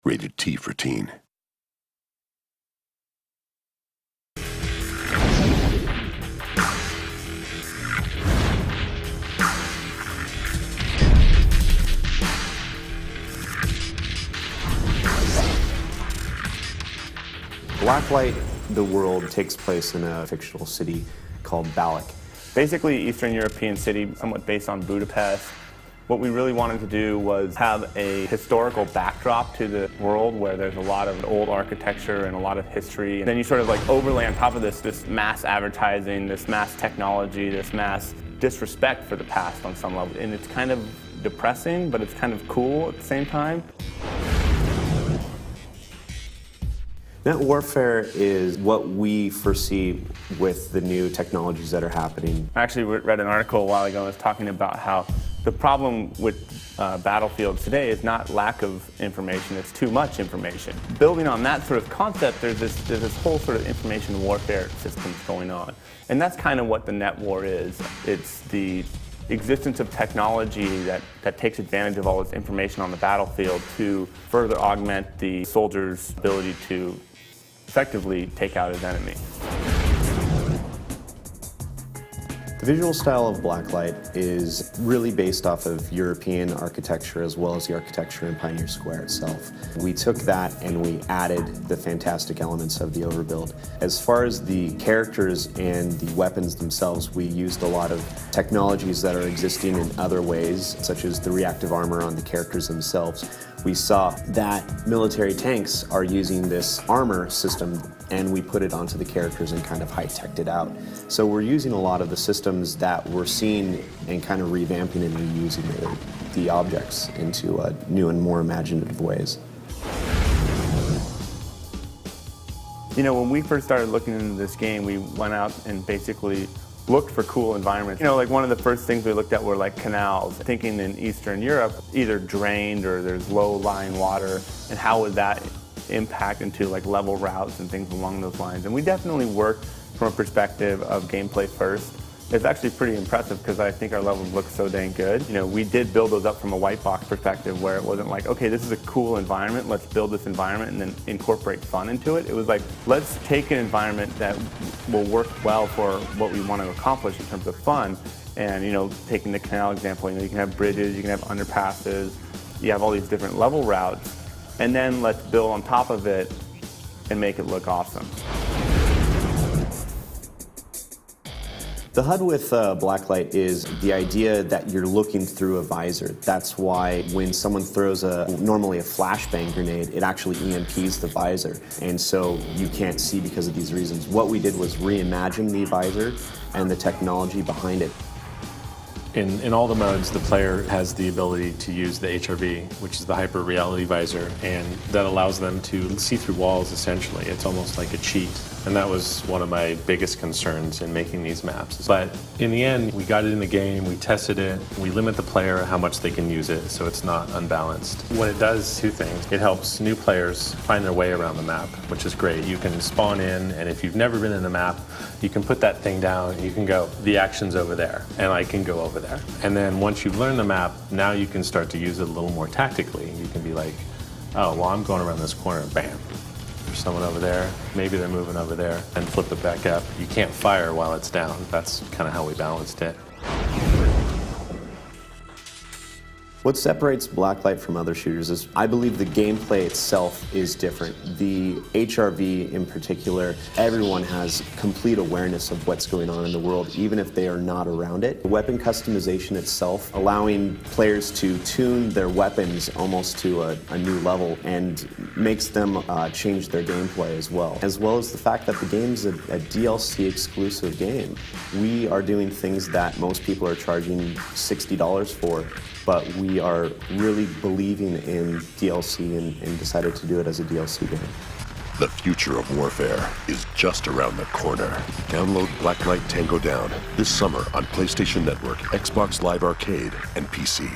Rated T for teen. Blacklight, the world takes place in a fictional city called Balak. Basically, Eastern European city, somewhat based on Budapest. What we really wanted to do was have a historical backdrop to the world where there's a lot of old architecture and a lot of history. And then you sort of like overlay on top of this mass advertising, this mass technology, this mass disrespect for the past on some level. And it's kind of depressing, but it's kind of cool at the same time. Net warfare is what we foresee with the new technologies that are happening. I actually read an article a while ago that was talking about how the problem with battlefields today is not lack of information, it's too much information. Building on that sort of concept, there's this whole sort of information warfare systems going on. And that's kind of what the net war is. It's the existence of technology that takes advantage of all this information on the battlefield to further augment the soldier's ability to effectively take out his enemy. The visual style of Blacklight is really based off of European architecture as well as the architecture in Pioneer Square itself. We took that and we added the fantastic elements of the overbuild. As far as the characters and the weapons themselves, we used a lot of technologies that are existing in other ways, such as the reactive armor on the characters themselves. We saw that military tanks are using this armor system and we put it onto the characters and kind of high-teched it out. So we're using a lot of the systems that we're seeing and kind of revamping and reusing the objects into new and more imaginative ways. You know, when we first started looking into this game, we went out and basically looked for cool environments. You know, like one of the first things we looked at were like canals. Thinking in Eastern Europe, either drained or there's low-lying water, and how would that impact into like level routes and things along those lines. And we definitely worked from a perspective of gameplay first. It's actually pretty impressive because I think our levels look so dang good. You know, we did build those up from a white box perspective where it wasn't like, okay, this is a cool environment, let's build this environment and then incorporate fun into it. It was like, let's take an environment that will work well for what we want to accomplish in terms of fun. And, you know, taking the canal example, you know, you can have bridges, you can have underpasses, you have all these different level routes, and then let's build on top of it and make it look awesome. The HUD with Blacklight is the idea that you're looking through a visor. That's why when someone throws normally a flashbang grenade, it actually EMPs the visor. And so you can't see because of these reasons. What we did was reimagine the visor and the technology behind it. In all the modes, the player has the ability to use the HRV, which is the hyper reality visor, and that allows them to see through walls essentially. It's almost like a cheat. And that was one of my biggest concerns in making these maps. But in the end, we got it in the game, we tested it, we limit the player how much they can use it so it's not unbalanced. What it does, two things. It helps new players find their way around the map, which is great. You can spawn in, and if you've never been in the map, you can put that thing down and you can go, the action's over there, and I can go over there. And then once you've learned the map, now you can start to use it a little more tactically. You can be like, oh, well, I'm going around this corner, bam. There's someone over there, maybe they're moving over there, and flip it back up. You can't fire while it's down. That's kind of how we balanced it. What separates Blacklight from other shooters is I believe the gameplay itself is different. The HRV in particular, everyone has complete awareness of what's going on in the world, even if they are not around it. The weapon customization itself, allowing players to tune their weapons almost to a new level and makes them change their gameplay as well as the fact that the game's a DLC exclusive game. We are doing things that most people are charging $60 for, but we are really believing in DLC and decided to do it as a DLC game. The future of warfare is just around the corner. Download Blacklight Tango Down this summer on PlayStation Network, Xbox Live Arcade, and PC.